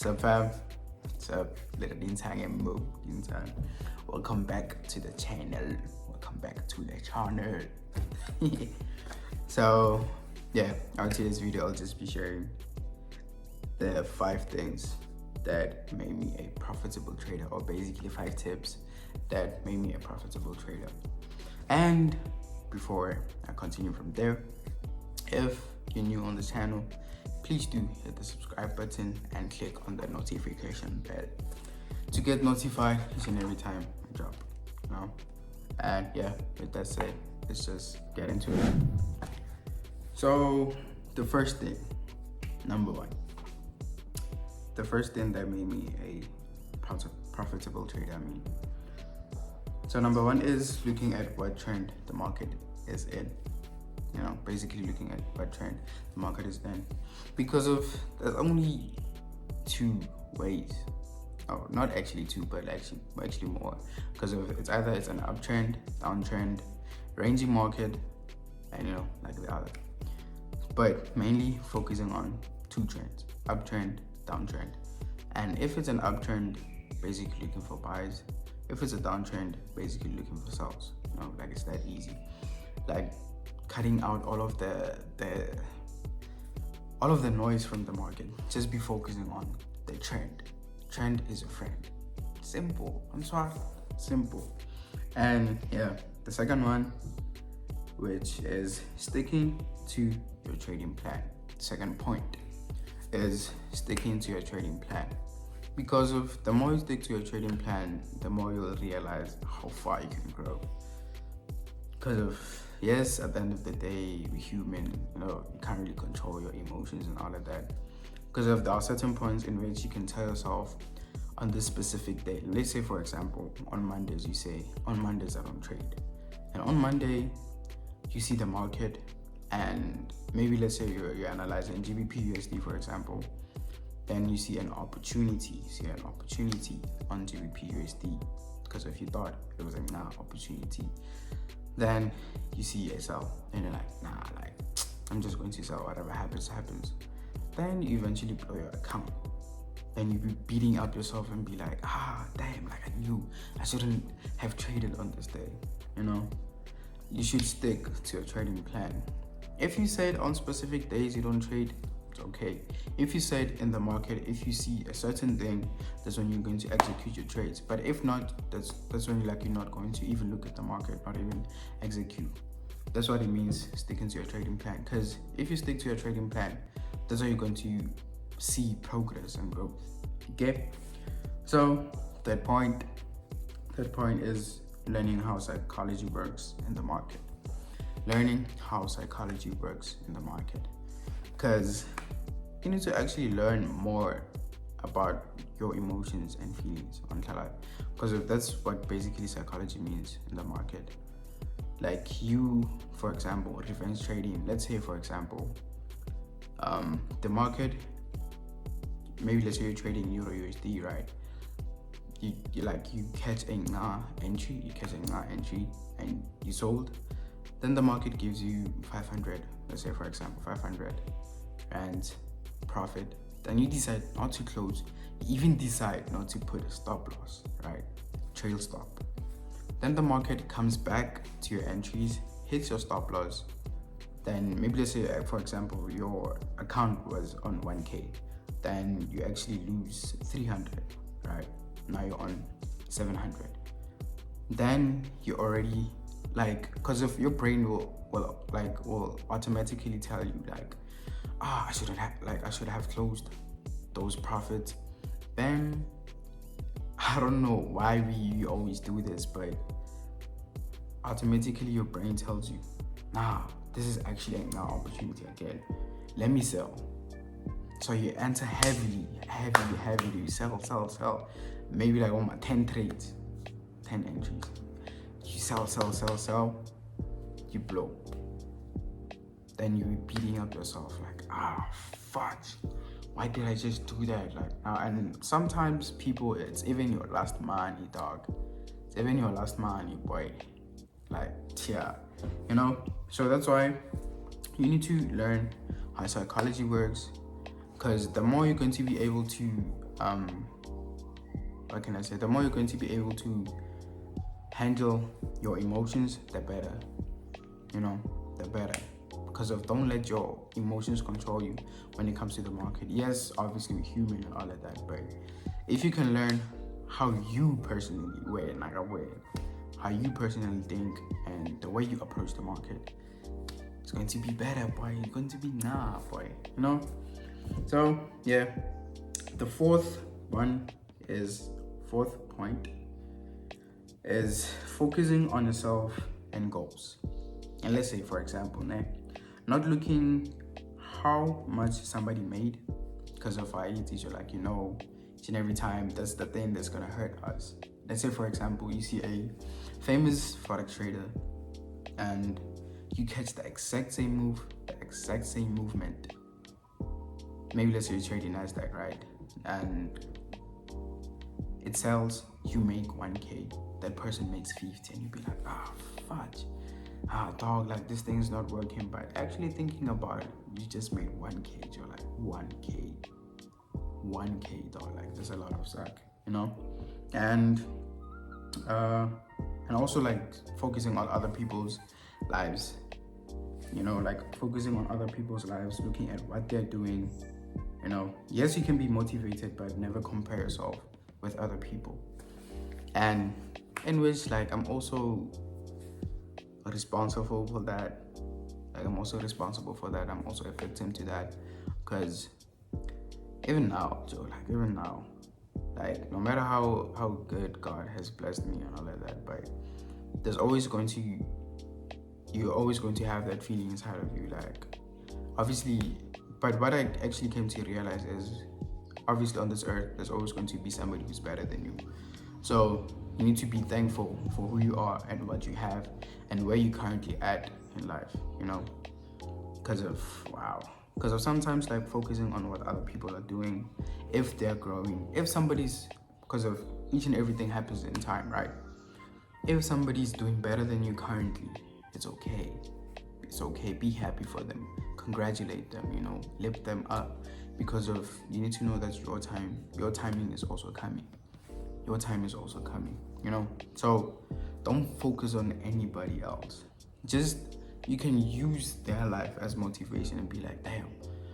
What's up, fam? What's up? Little Dintang and Mo Dintang. Welcome back to the channel. Welcome back to the channel. So, yeah, on today's video, I'll just be sharing the 5 things that made me a profitable trader, or basically 5 tips that made me a profitable trader. And before I continue from there, if you're new on the channel, please do hit the subscribe button and click on the notification bell to get notified each and every time I drop. And yeah, with that said, let's just get into it. So the first thing, number 1, the first thing that made me a profitable trader, so number 1 is looking at what trend the market is in. Basically looking at what trend the market is in, because there's only 2 ways. Oh, not actually 2, but actually more, because it's either it's an uptrend, downtrend, ranging market, and like the other. But mainly focusing on 2 trends: uptrend, downtrend. And if it's an uptrend, basically looking for buys. If it's a downtrend, basically looking for sells. Like it's that easy. Like cutting out all of the noise from the market. Just be focusing on the trend. Trend is a friend. Simple. I'm sorry. Simple. And yeah, the second one, which is sticking to your trading plan. Second point is sticking to your trading plan. Because of the more you stick to your trading plan, the more you'll realize how far you can grow. Because yes, at the end of the day, we're human, you can't really control your emotions and all of that. Because there are certain points in which you can tell yourself on this specific day. Let's say, for example, on Mondays, you say, on Mondays I don't trade. And on Monday, you see the market, and maybe let's say you're analyzing GBP USD, for example. Then you see an opportunity. On GBP USD, because if you thought it was an opportunity, then you see a sell and you're like, nah, like I'm just going to sell, whatever happens. Then you eventually blow your account. Then you be beating up yourself and be like, damn, like I knew I shouldn't have traded on this day. You should stick to your trading plan. If you said on specific days you don't trade, it's okay. If you said in the market, if you see a certain thing, that's when you're going to execute your trades. But if not, that's when you're not going to even look at the market, not even execute. That's what it means, sticking to your trading plan. Because if you stick to your trading plan, that's how you're going to see progress and growth. Okay? So third point is learning how psychology works in the market. Because you need to actually learn more about your emotions and feelings on Kalai. Because that's what basically psychology means in the market. Like you, for example, revenge trading. Let's say, for example, the market, maybe let's say you're trading Euro USD, right? You catch a entry, and you sold. Then the market gives you 500, let's say, for example, 500 and profit. Then you decide not to close. You even decide not to put a stop loss, right? Trail stop. Then the market comes back to your entries, hits your stop loss. Then maybe let's say, for example, your account was on 1K. Then you actually lose 300, right? Now you're on 700. Then you already, because of your brain will automatically tell you I should have closed those profits. Then I don't know why we always do this, but automatically your brain tells you, nah, this is actually an opportunity again. Let me sell. So you enter heavily, sell. Maybe on my 10 trades, 10 entries. You sell, you blow. Then you're beating up yourself fudge. Why did I just do that? And sometimes people, it's even your last money, dog. It's even your last money, boy. So that's why you need to learn how psychology works, because the more you're going to be able to what can I say? The more you're going to be able to handle your emotions, the better. The better. Because don't let your emotions control you when it comes to the market. Yes, obviously we're human and all of that, but if you can learn how you personally how you personally think and the way you approach the market, it's going to be better, boy. It's going to be boy. So yeah, the fourth point is focusing on yourself and goals. And let's say, for example, not looking how much somebody made, because of our teacher, each and every time that's the thing that's gonna hurt us. Let's say, for example, you see a famous forex trader and you catch the exact same move, the exact same movement. Maybe let's say you're trading Nasdaq, right? And it sells, you make 1K, that person makes 50, and you be like, fudge. Dog, this thing's not working. But actually thinking about it, you just made 1K. You're like, 1K, dog. There's a lot of suck, and also focusing on other people's lives, focusing on other people's lives, looking at what they're doing. Yes, you can be motivated, but never compare yourself with other people. And in which I'm also responsible for that. I'm also a victim to that, because even now, Joe, no matter how good God has blessed me and all of that, but you're always going to have that feeling inside of you, obviously. But what I actually came to realize is, obviously on this earth, there's always going to be somebody who's better than you. So you need to be thankful for who you are and what you have and where you're currently at in life, because of sometimes focusing on what other people are doing, if they're growing, because of each and everything happens in time, right? If somebody's doing better than you currently, it's okay. Be happy for them, congratulate them, lift them up, because you need to know that your timing is also coming. Your time is also coming, so don't focus on anybody else. Just, you can use their life as motivation and be like, damn,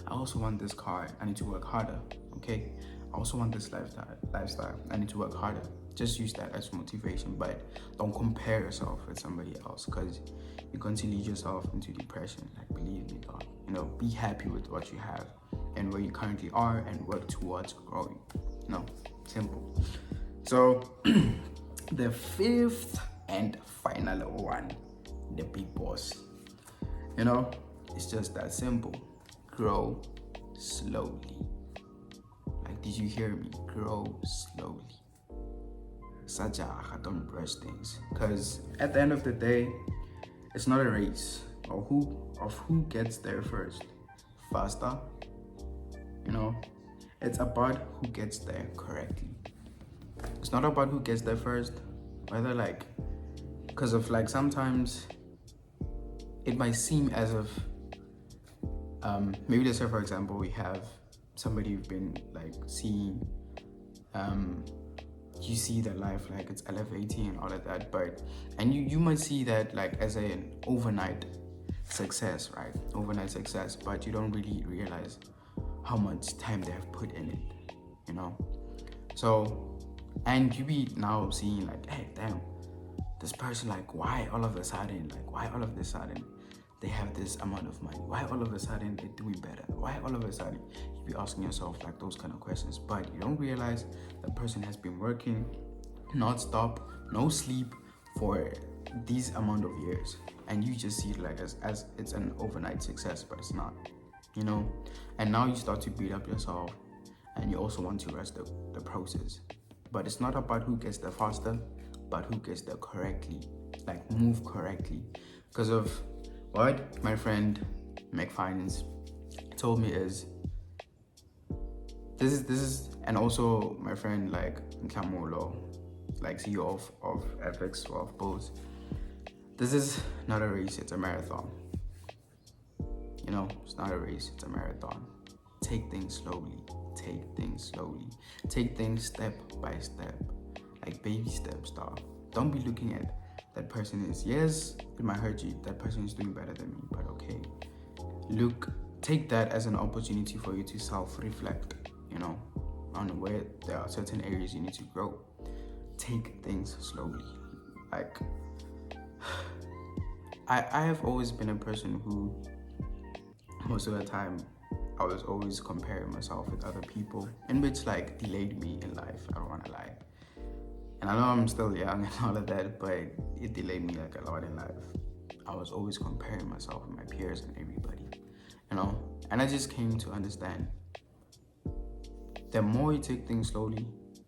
I also want this car, I need to work harder. Okay, I also want this lifestyle, I need to work harder. Just use that as motivation, but don't compare yourself with somebody else, because you're going to lead yourself into depression. Believe me, dog. Be happy with what you have and where you currently are and work towards growing. Simple. So the fifth and final one, the big boss, it's just that simple. Grow slowly. Did you hear me? Grow slowly. Don't rush things, because at the end of the day, it's not a race of who gets there first, faster. It's about who gets there correctly. It's not about who gets there first, whether because of sometimes it might seem as if maybe let's say, for example, we have somebody you've been seeing, you see their life it's elevating and all of that, and you might see that as an overnight success, right? Overnight success, but you don't really realize how much time they have put in it, so. And you be now seeing hey, damn, this person, why all of a sudden they have this amount of money? Why all of a sudden they're doing better? Why all of a sudden? You be asking yourself those kind of questions, but you don't realize the person has been working non-stop, no sleep for these amount of years, and you just see it as it's an overnight success, but it's not, and now you start to beat up yourself, and you also want to rush the process. But it's not about who gets there faster, but who gets there correctly, move correctly. Because of what my friend McFinance told me is, this is, and also my friend Nkamolo, CEO of FX or of Bulls. This is not a race, it's a marathon. It's not a race, it's a marathon. take things slowly. Take things slowly. Take things step by step, like baby steps, dog. Don't be looking at that person is, yes, it might hurt you. That person is doing better than me, but okay. Take that as an opportunity for you to self-reflect, on where there are certain areas you need to grow. Take things slowly. Like, I have always been a person who, most of the time, I was always comparing myself with other people, in which like delayed me in life. I don't want to lie. And I know I'm still young and all of that, but it delayed me like a lot in life. I was always comparing myself with my peers and everybody, and I just came to understand, the more you take things slowly,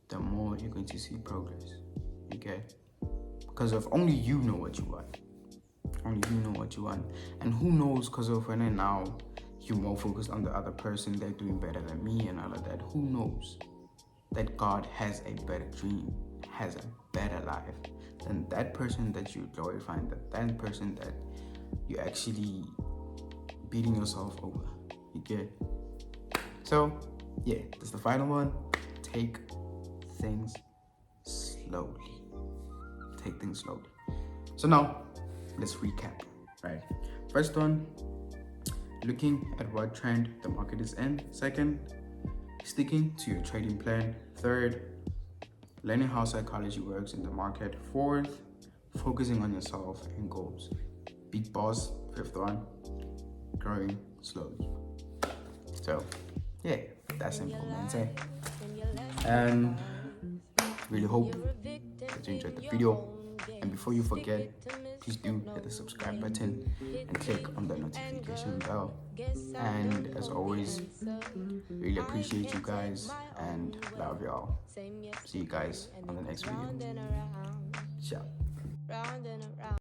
the more you're going to see progress, okay? Because of only you know what you want. Only you know what you want. And who knows, because of when and now you're more focused on the other person, they're doing better than me and all of that. Who knows that God has a better dream, has a better life than that person that you're glorifying, that person that you're actually beating yourself over. You get? So, yeah, that's the final one. Take things slowly. Take things slowly. So now, let's recap, right? First one, looking at what trend the market is in. Second, sticking to your trading plan. Third, learning how psychology works in the market. Fourth, focusing on yourself and goals. Big boss. Fifth one, growing slowly. So, yeah, that's simple, man. And really hope that you enjoyed the video. And before you forget, please do hit the subscribe button and click on the notification bell. And as always, really appreciate you guys and love y'all. See you guys on the next video. Ciao.